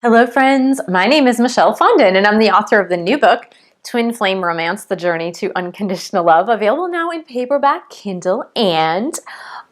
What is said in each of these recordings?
Hello friends, my name is Michelle Fondin and I'm the author of the new book, Twin Flame Romance, The Journey to Unconditional Love, available now in paperback, Kindle, and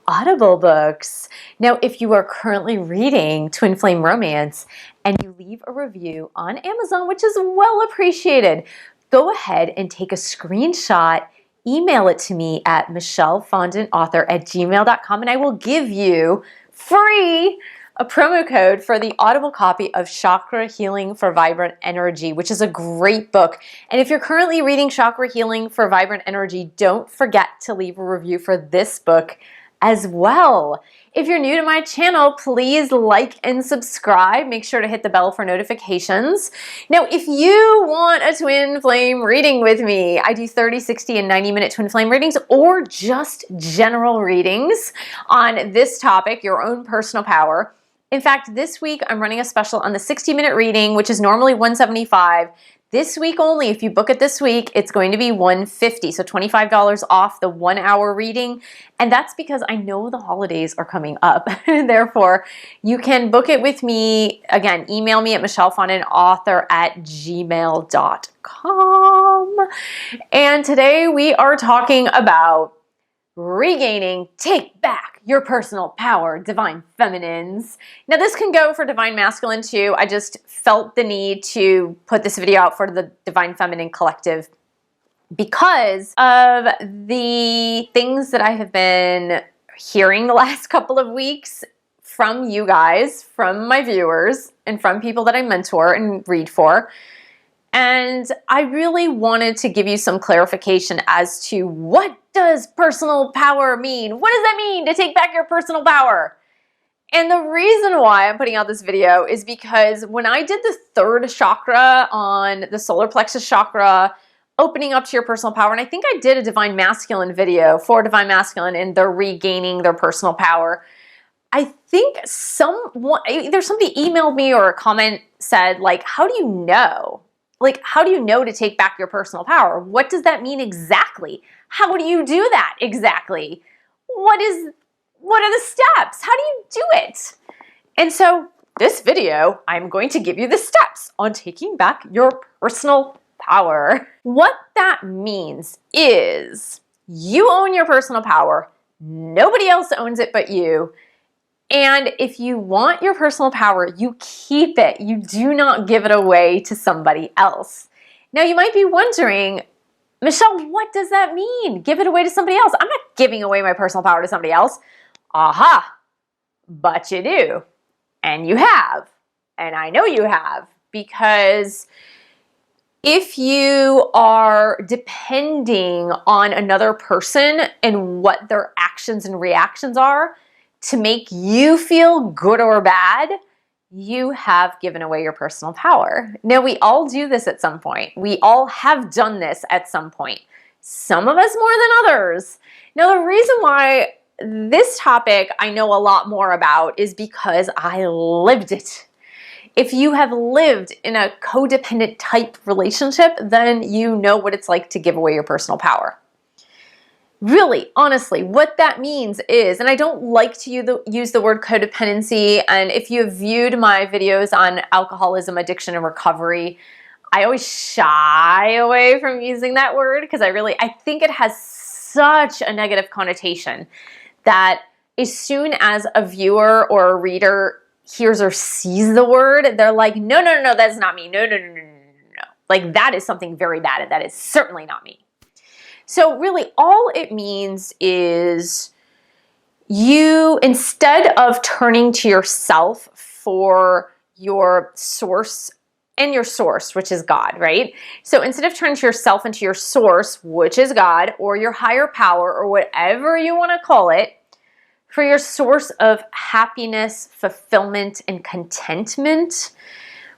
Audible books. Now, if you are currently reading Twin Flame Romance and you leave a review on Amazon, which is well appreciated, go ahead and take a screenshot, email it to me at michellefondinauthor@gmail.com and I will give you free a promo code for the Audible copy of Chakra Healing for Vibrant Energy, which is a great book. And if you're currently reading Chakra Healing for Vibrant Energy, don't forget to leave a review for this book as well. If you're new to my channel, please like and subscribe. Make sure to hit the bell for notifications. Now, if you want a twin flame reading with me, I do 30, 60, and 90-minute twin flame readings or just general readings on this topic, your own personal power. In fact, this week I'm running a special on the 60-minute reading, which is normally $175. This week only, if you book it this week, it's going to be $150, so $25 off the 1 hour reading. And that's because I know the holidays are coming up. Therefore, you can book it with me. Again, email me at michellefondinauthor@gmail.com. And today we are talking about regaining, take back your personal power, divine feminines. Now this can go for divine masculine too. I just felt the need to put this video out for the divine feminine collective because of the things that I have been hearing the last couple of weeks from you guys, from my viewers, and from people that I mentor and read for. And I really wanted to give you some clarification as to what does personal power mean? What does that mean to take back your personal power? And the reason why I'm putting out this video is because when I did the third chakra on the solar plexus chakra, opening up to your personal power, and I think I did a divine masculine video for divine masculine and they're regaining their personal power. I think either somebody emailed me or a comment said, like, how do you know? Like, how do you know to take back your personal power? What does that mean exactly? How do you do that exactly? What are the steps? How do you do it? And so this video, I'm going to give you the steps on taking back your personal power. What that means is you own your personal power. Nobody else owns it but you. And if you want your personal power, you keep it. You do not give it away to somebody else. Now you might be wondering, Michelle, what does that mean? Give it away to somebody else. I'm not giving away my personal power to somebody else. Aha, but you do. And you have. And I know you have, because if you are depending on another person and what their actions and reactions are to make you feel good or bad, you have given away your personal power. Now, we all do this at some point. We all have done this at some point. Some of us more than others. Now, the reason why this topic I know a lot more about is because I lived it. If you have lived in a codependent type relationship, then you know what it's like to give away your personal power. Really, honestly, what that means is, and I don't like to use the word codependency, and if you have viewed my videos on alcoholism, addiction, and recovery, I always shy away from using that word because I think it has such a negative connotation that as soon as a viewer or a reader hears or sees the word, they're like, no, no, no, no, that's not me. No, no, no, no, no, no. Like, that is something very bad, and that is certainly not me. So really, all it means is you, instead of turning to yourself for your source, which is God, right? So instead of turning to yourself and to your source, which is God, or your higher power, or whatever you want to call it, for your source of happiness, fulfillment, and contentment,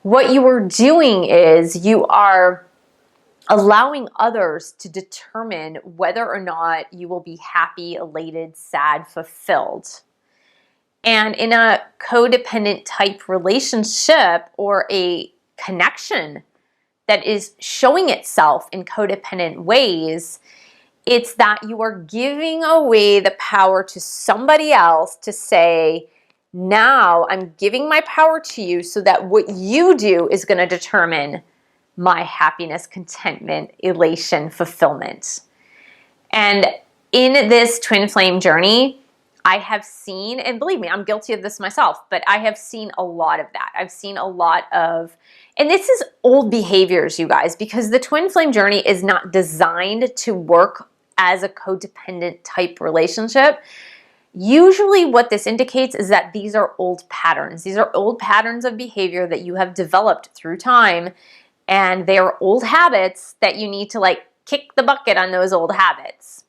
what you are doing is you are allowing others to determine whether or not you will be happy, elated, sad, fulfilled. And in a codependent type relationship or a connection that is showing itself in codependent ways, it's that you are giving away the power to somebody else to say, Now I'm giving my power to you so that what you do is going to determine my happiness, contentment, elation, fulfillment. And in this twin flame journey, I have seen, and believe me, I'm guilty of this myself, but I have seen a lot of that. I've seen a lot of, and this is old behaviors, you guys, because the twin flame journey is not designed to work as a codependent type relationship. Usually what this indicates is that these are old patterns. These are old patterns of behavior that you have developed through time, and they are old habits that you need to like kick the bucket on those old habits.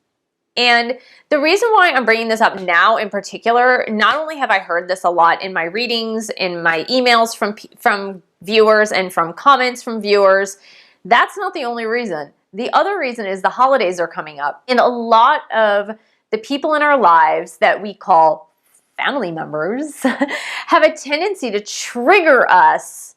And the reason why I'm bringing this up now in particular, not only have I heard this a lot in my readings, in my emails from viewers and from comments from viewers, that's not the only reason. The other reason is the holidays are coming up, and a lot of the people in our lives that we call family members have a tendency to trigger us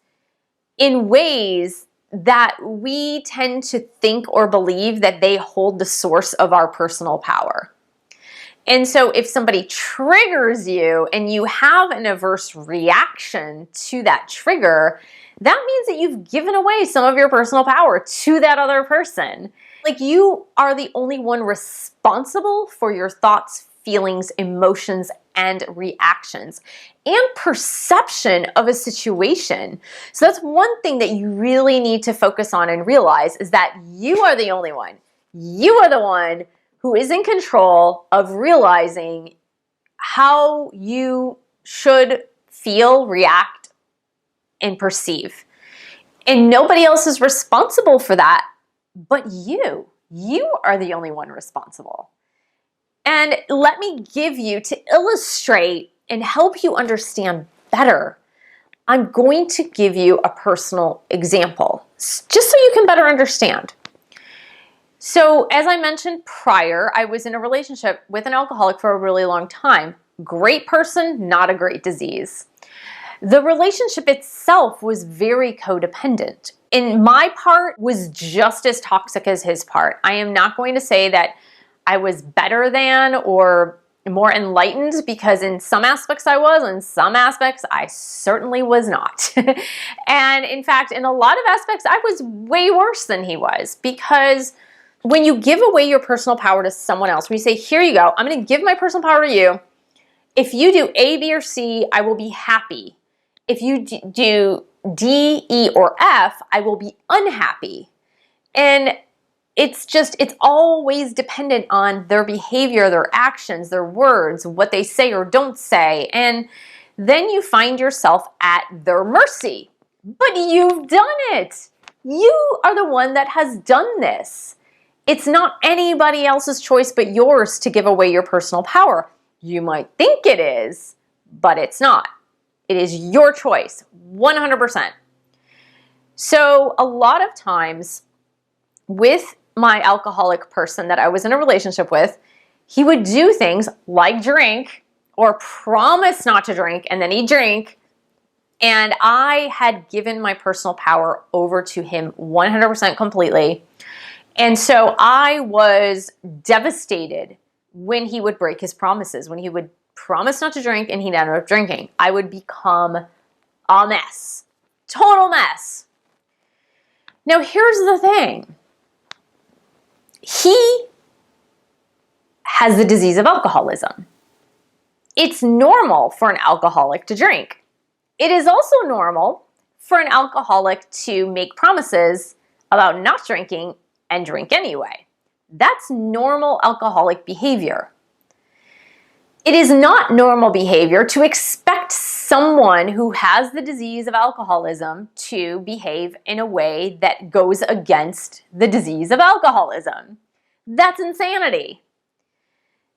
in ways that we tend to think or believe that they hold the source of our personal power. And so if somebody triggers you and you have an adverse reaction to that trigger, that means that you've given away some of your personal power to that other person. Like, you are the only one responsible for your thoughts, feelings, emotions, and reactions and perception of a situation. So that's one thing that you really need to focus on and realize, is that you are the only one. You are the one who is in control of realizing how you should feel, react, and perceive. And nobody else is responsible for that but you. You are the only one responsible. And let me give you, to illustrate and help you understand better, I'm going to give you a personal example, just so you can better understand. So as I mentioned prior, I was in a relationship with an alcoholic for a really long time. Great person, not a great disease. The relationship itself was very codependent. And my part was just as toxic as his part. I am not going to say that I was better than or more enlightened, because in some aspects I was, in some aspects I certainly was not. And in fact, in a lot of aspects, I was way worse than he was, because when you give away your personal power to someone else, when you say, here you go, I'm going to give my personal power to you. If you do A, B, or C, I will be happy. If you do D, E, or F, I will be unhappy. And it's always dependent on their behavior, their actions, their words, what they say or don't say. And then you find yourself at their mercy. But you've done it. You are the one that has done this. It's not anybody else's choice but yours to give away your personal power. You might think it is, but it's not. It is your choice, 100%. So a lot of times with my alcoholic person that I was in a relationship with, he would do things like drink or promise not to drink, and then he'd drink. And I had given my personal power over to him 100% completely. And so I was devastated when he would break his promises, when he would promise not to drink and he'd end up drinking. I would become a mess, total mess. Now here's the thing. He has the disease of alcoholism. It's normal for an alcoholic to drink. It is also normal for an alcoholic to make promises about not drinking and drink anyway. That's normal alcoholic behavior. It is not normal behavior to expect someone who has the disease of alcoholism to behave in a way that goes against the disease of alcoholism. That's insanity.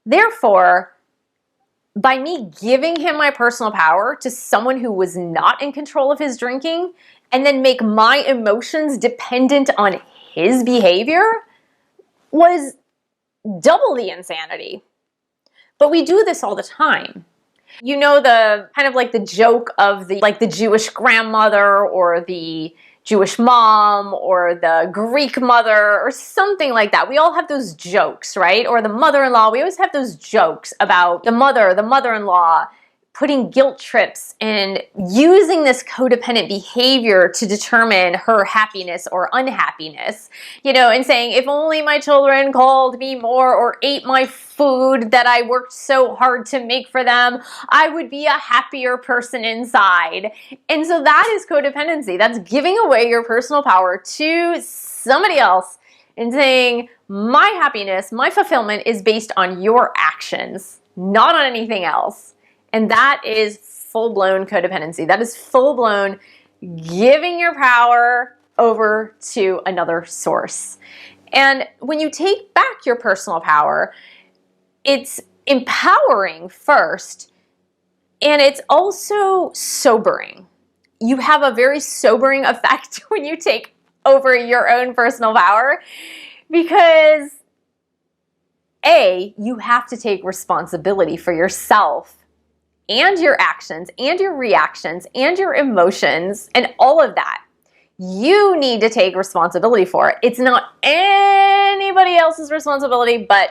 Therefore, by me giving him my personal power to someone who was not in control of his drinking, and then make my emotions dependent on his behavior, was double the insanity. But we do this all the time. You know, the kind of like the joke of the Jewish grandmother or the Jewish mom or the Greek mother or something like that. We all have those jokes, right? Or the mother-in-law. We always have those jokes about the mother-in-law putting guilt trips and using this codependent behavior to determine her happiness or unhappiness, and saying, if only my children called me more or ate my food that I worked so hard to make for them, I would be a happier person inside. And so that is codependency. That's giving away your personal power to somebody else and saying, my happiness, my fulfillment is based on your actions, not on anything else. And that is full-blown codependency. That is full-blown giving your power over to another source. And when you take back your personal power, it's empowering first, and it's also sobering. You have a very sobering effect when you take over your own personal power, because A, you have to take responsibility for yourself and your actions and your reactions and your emotions and all of that. You need to take responsibility for it. It's not anybody else's responsibility but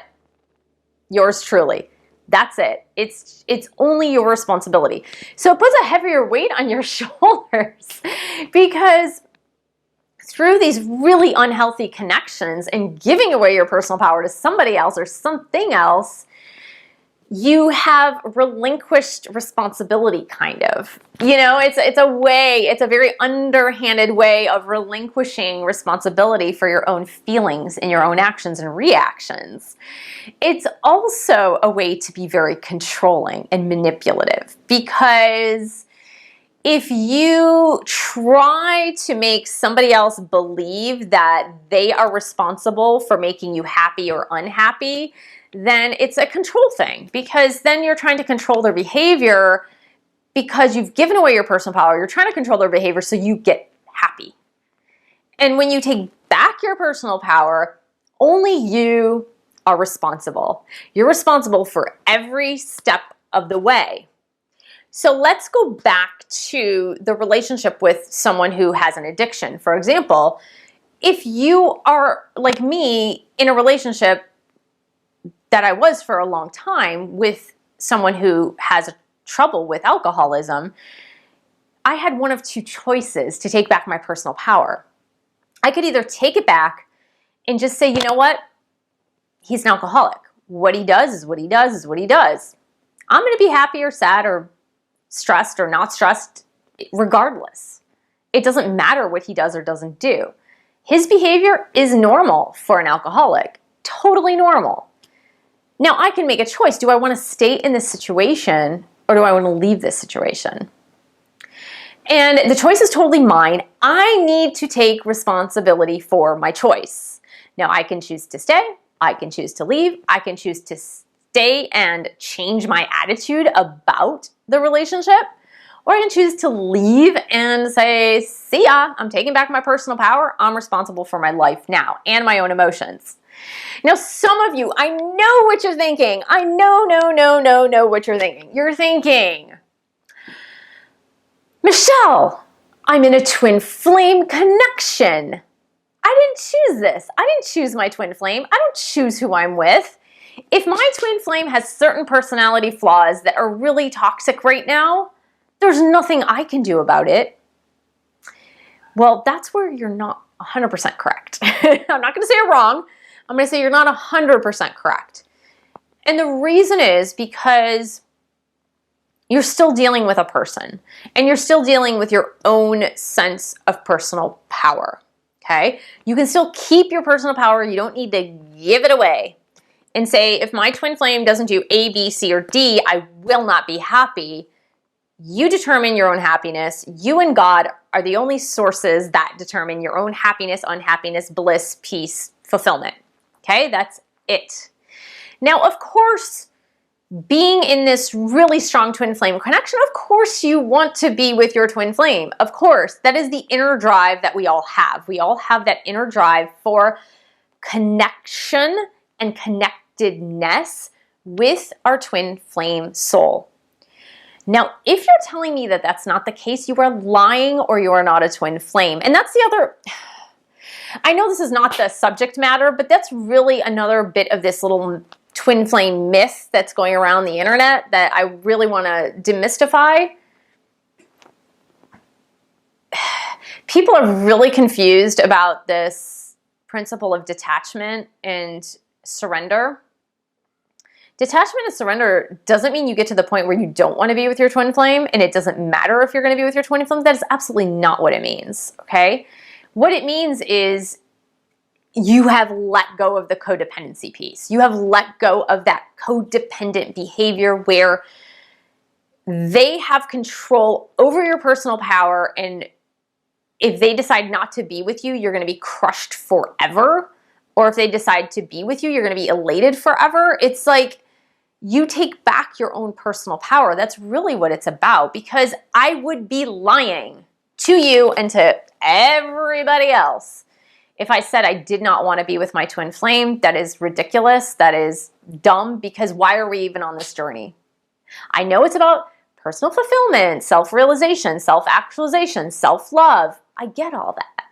yours truly. That's it. It's only your responsibility. So it puts a heavier weight on your shoulders, because through these really unhealthy connections and giving away your personal power to somebody else or something else, you have relinquished responsibility, kind of. It's a very underhanded way of relinquishing responsibility for your own feelings and your own actions and reactions. It's also a way to be very controlling and manipulative, because if you try to make somebody else believe that they are responsible for making you happy or unhappy, then it's a control thing, because then you're trying to control their behavior because you've given away your personal power. You're trying to control their behavior so you get happy. And when you take back your personal power, only you are responsible. You're responsible for every step of the way. So let's go back to the relationship with someone who has an addiction. For example, if you are like me in a relationship that I was for a long time with someone who has trouble with alcoholism, I had one of two choices to take back my personal power. I could either take it back and just say, you know what? He's an alcoholic. What he does is what he does is what he does. I'm going to be happy or sad or stressed or not stressed regardless. It doesn't matter what he does or doesn't do. His behavior is normal for an alcoholic. Totally normal. Now, I can make a choice. Do I want to stay in this situation or do I want to leave this situation? And the choice is totally mine. I need to take responsibility for my choice. Now, I can choose to stay. I can choose to leave. I can choose to stay and change my attitude about the relationship. Or I can choose to leave and say, see ya, I'm taking back my personal power. I'm responsible for my life now and my own emotions. Now, some of you, I know what you're thinking. I know what you're thinking. You're thinking, Michelle, I'm in a twin flame connection. I didn't choose this. I didn't choose my twin flame. I don't choose who I'm with. If my twin flame has certain personality flaws that are really toxic right now, there's nothing I can do about it. Well, that's where you're not 100% correct. I'm not going to say you're wrong. I'm going to say you're not 100% correct. And the reason is because you're still dealing with a person and you're still dealing with your own sense of personal power. Okay? You can still keep your personal power. You don't need to give it away and say, if my twin flame doesn't do A, B, C, or D, I will not be happy. You determine your own happiness. You and God are the only sources that determine your own happiness, unhappiness, bliss, peace, fulfillment. Okay, that's it. Now, of course, being in this really strong twin flame connection, of course you want to be with your twin flame. Of course, that is the inner drive that we all have. We all have that inner drive for connection and connectedness with our twin flame soul. Now, if you're telling me that that's not the case, you are lying or you are not a twin flame. And that's the other... I know this is not the subject matter, but that's really another bit of this little twin flame myth that's going around the internet that I really want to demystify. People are really confused about this principle of detachment and surrender. Detachment and surrender doesn't mean you get to the point where you don't want to be with your twin flame and it doesn't matter if you're going to be with your twin flame. That is absolutely not what it means, okay? What it means is you have let go of the codependency piece. You have let go of that codependent behavior where they have control over your personal power, and if they decide not to be with you, you're going to be crushed forever. Or if they decide to be with you, you're going to be elated forever. It's like you take back your own personal power. That's really what it's about, because I would be lying to you and to everybody else if I said I did not want to be with my twin flame. That is ridiculous. That is dumb, because why are we even on this journey? I know it's about personal fulfillment, self-realization, self-actualization, self-love. I get all that.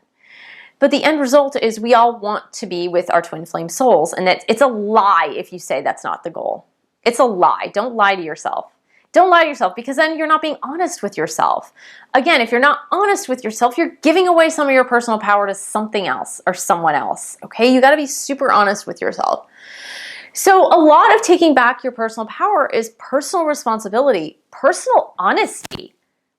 But the end result is we all want to be with our twin flame souls, and that it's a lie if you say that's not the goal. It's a lie. Don't lie to yourself. Don't lie to yourself, because then you're not being honest with yourself. Again, if you're not honest with yourself, you're giving away some of your personal power to something else or someone else, okay? You got to be super honest with yourself. So a lot of taking back your personal power is personal responsibility, personal honesty,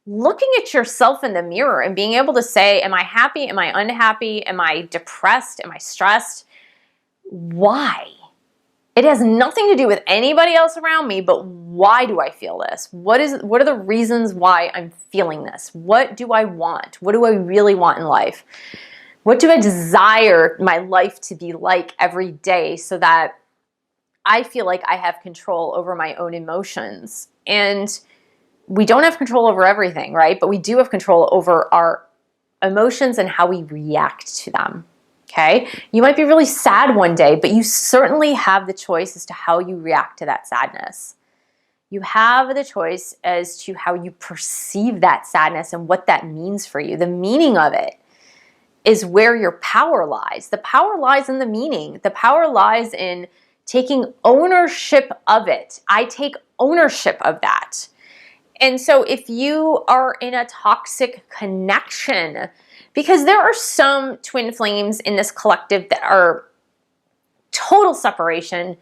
looking at yourself in the mirror and being able to say, am I happy? Am I unhappy? Am I depressed? Am I stressed? Why? It has nothing to do with anybody else around me, but why do I feel this? What are the reasons why I'm feeling this? What do I want? What do I really want in life? What do I desire my life to be like every day so that I feel like I have control over my own emotions? And we don't have control over everything, right? But we do have control over our emotions and how we react to them. Okay? You might be really sad one day, but you certainly have the choice as to how you react to that sadness. You have the choice as to how you perceive that sadness and what that means for you. The meaning of it is where your power lies. The power lies in the meaning. The power lies in taking ownership of it. I take ownership of that. And so if you are in a toxic connection, because there are some twin flames in this collective that are total separation,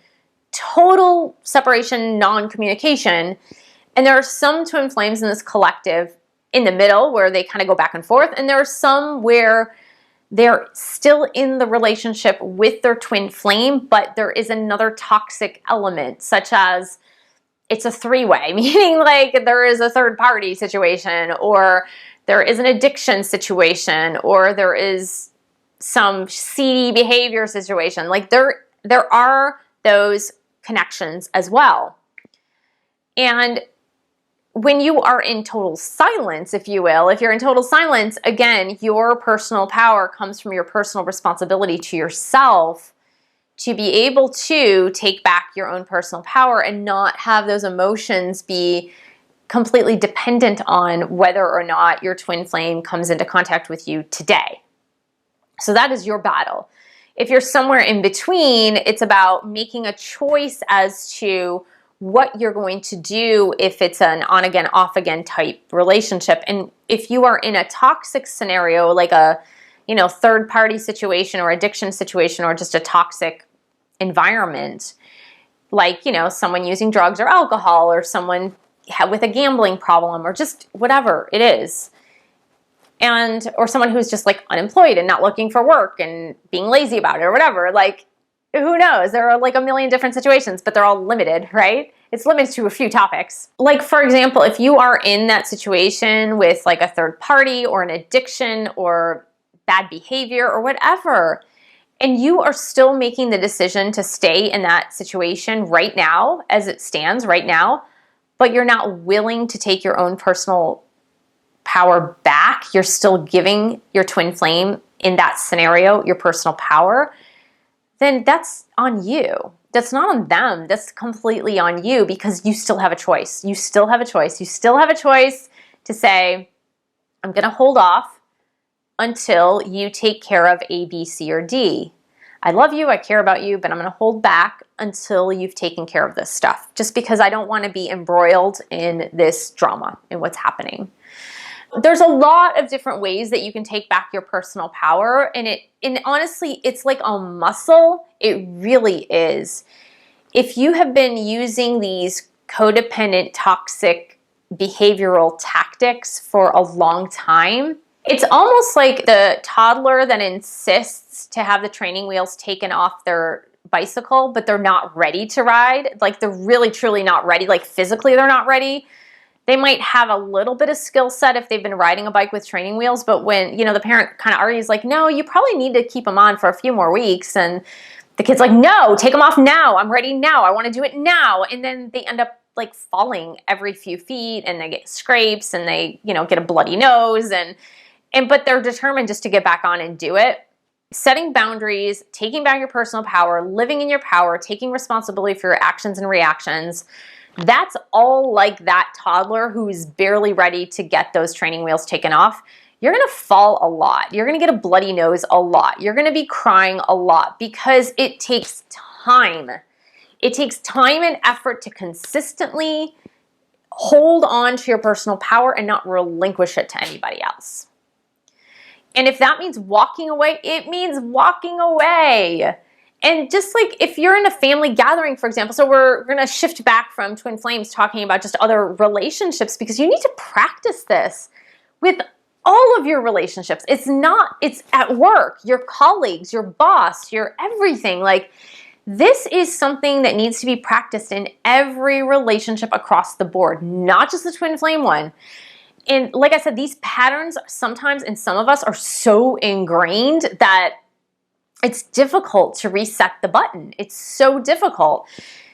non-communication. And there are some twin flames in this collective in the middle where they kind of go back and forth. And there are some where they're still in the relationship with their twin flame, but there is another toxic element, such as it's a three-way, meaning like there is a third party situation, or there is an addiction situation, or there is some seedy behavior situation. Like there are those connections as well. And when you are in total silence, if you will, if you're in total silence, again, your personal power comes from your personal responsibility to yourself to be able to take back your own personal power and not have those emotions be completely dependent on whether or not your twin flame comes into contact with you today. So that is your battle. If you're somewhere in between, it's about making a choice as to what you're going to do if it's an on-again, off-again type relationship. And if you are in a toxic scenario, like a third-party situation or addiction situation, or just a toxic environment, like someone using drugs or alcohol, or someone with a gambling problem, or just whatever it is, or someone who's just like unemployed and not looking for work and being lazy about it or whatever, like who knows? There are like a million different situations, but they're all limited, right? It's limited to a few topics. Like, for example, if you are in that situation with like a third party or an addiction or bad behavior or whatever, and you are still making the decision to stay in that situation right now, as it stands right now, but you're not willing to take your own personal power back, you're still giving your twin flame in that scenario your personal power, then that's on you. That's not on them. That's completely on you, because you still have a choice. You still have a choice. You still have a choice to say, I'm going to hold off until you take care of A, B, C, or D. I love you, I care about you, but I'm going to hold back until you've taken care of this stuff, just because I don't want to be embroiled in this drama and what's happening. There's a lot of different ways that you can take back your personal power, and honestly, it's like a muscle. It really is. If you have been using these codependent, toxic behavioral tactics for a long time, it's almost like the toddler that insists to have the training wheels taken off their bicycle, but they're not ready to ride. Like, they're really, truly not ready. Like, physically, they're not ready. They might have a little bit of skill set if they've been riding a bike with training wheels, but when, the parent kind of argues like, no, you probably need to keep them on for a few more weeks, and the kid's like, no, take them off now. I'm ready now. I want to do it now. And then they end up like falling every few feet, and they get scrapes, and they, get a bloody nose, but they're determined just to get back on and do it. Setting boundaries, taking back your personal power, living in your power, taking responsibility for your actions and reactions. That's all like that toddler who is barely ready to get those training wheels taken off. You're going to fall a lot. You're going to get a bloody nose a lot. You're going to be crying a lot because it takes time. It takes time and effort to consistently hold on to your personal power and not relinquish it to anybody else. And if that means walking away, it means walking away. And just like if you're in a family gathering, for example, so we're going to shift back from twin flames talking about just other relationships, because you need to practice this with all of your relationships. It's at work, your colleagues, your boss, your everything. Like, this is something that needs to be practiced in every relationship across the board, not just the twin flame one. And like I said, these patterns sometimes in some of us are so ingrained that it's difficult to reset the button. It's so difficult.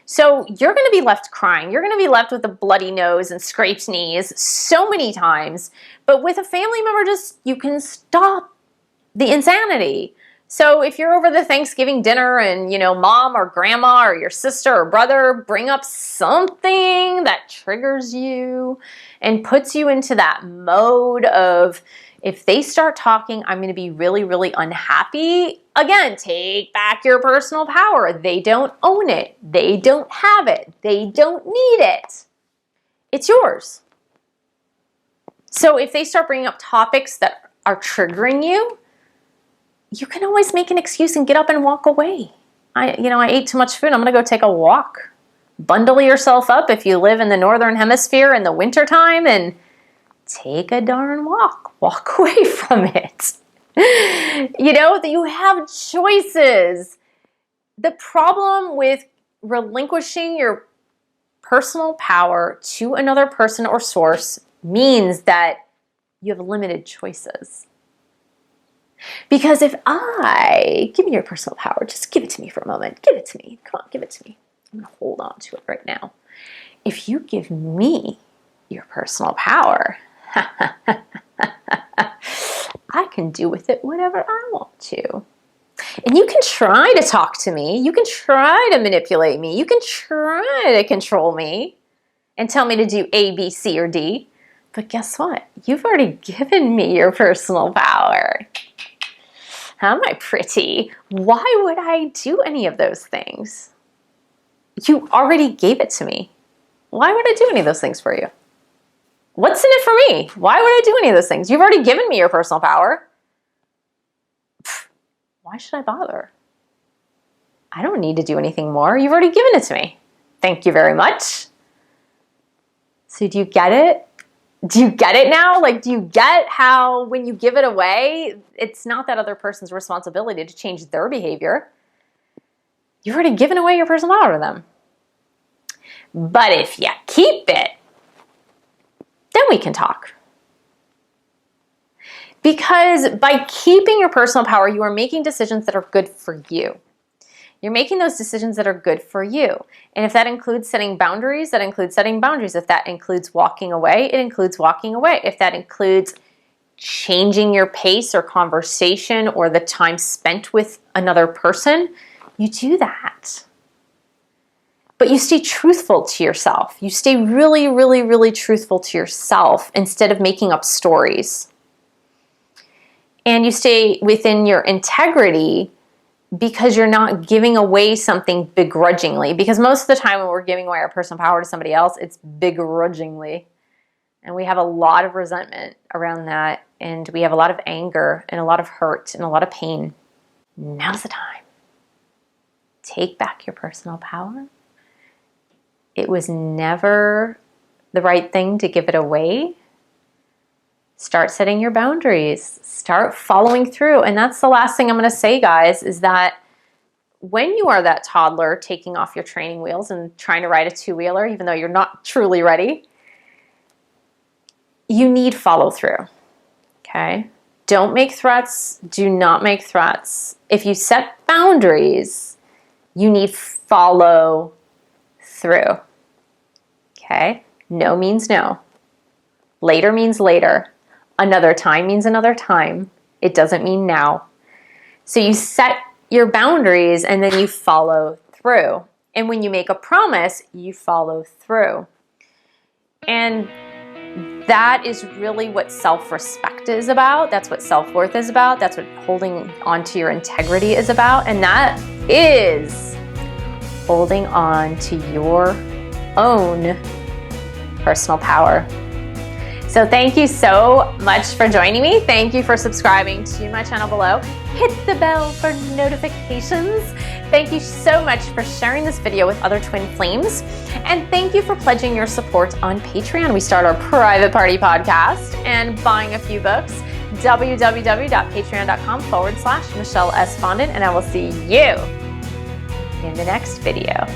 So you're going to be left crying. You're going to be left with a bloody nose and scraped knees so many times. But with a family member, you can stop the insanity. So if you're over the Thanksgiving dinner and, mom or grandma or your sister or brother bring up something that triggers you and puts you into that mode of, if they start talking, I'm going to be really, really unhappy. Again, take back your personal power. They don't own it. They don't have it. They don't need it. It's yours. So if they start bringing up topics that are triggering you, you can always make an excuse and get up and walk away. I ate too much food. I'm going to go take a walk. Bundle yourself up if you live in the northern hemisphere in the wintertime and take a darn walk. Walk away from it. That you have choices. The problem with relinquishing your personal power to another person or source means that you have limited choices. Because if give me your personal power, just give it to me for a moment. Give it to me. Come on, give it to me. I'm going to hold on to it right now. If you give me your personal power, I can do with it whatever I want to. And you can try to talk to me. You can try to manipulate me. You can try to control me and tell me to do A, B, C, or D. But guess what? You've already given me your personal power. Am I pretty? Why would I do any of those things? You already gave it to me. Why would I do any of those things for you? What's in it for me? Why would I do any of those things? You've already given me your personal power. Why should I bother? I don't need to do anything more. You've already given it to me. Thank you very much. So do you get it? Do you get it now? Like, do you get how when you give it away, it's not that other person's responsibility to change their behavior. You've already given away your personal power to them. But if you keep it, then we can talk. Because by keeping your personal power, you are making decisions that are good for you. You're making those decisions that are good for you. And if that includes setting boundaries, that includes setting boundaries. If that includes walking away, it includes walking away. If that includes changing your pace or conversation or the time spent with another person, you do that. But you stay truthful to yourself. You stay really, really, really truthful to yourself instead of making up stories. And you stay within your integrity because you're not giving away something begrudgingly. Because most of the time when we're giving away our personal power to somebody else, it's begrudgingly. And we have a lot of resentment around that. And we have a lot of anger and a lot of hurt and a lot of pain. Now's the time. Take back your personal power. It was never the right thing to give it away. Start setting your boundaries. Start following through. And that's the last thing I'm going to say, guys, is that when you are that toddler taking off your training wheels and trying to ride a two-wheeler, even though you're not truly ready, you need follow through. Okay? Don't make threats. Do not make threats. If you set boundaries, you need follow through. Okay? No means no. Later means later. Another time means another time. It doesn't mean now. So you set your boundaries and then you follow through. And when you make a promise, you follow through. And that is really what self-respect is about. That's what self-worth is about. That's what holding on to your integrity is about. And that is holding on to your own personal power. So thank you so much for joining me. Thank you for subscribing to my channel below. Hit the bell for notifications. Thank you so much for sharing this video with other twin flames. And thank you for pledging your support on Patreon. We start our private party podcast and buying a few books. www.patreon.com/Michelle S. Fondin. And I will see you in the next video.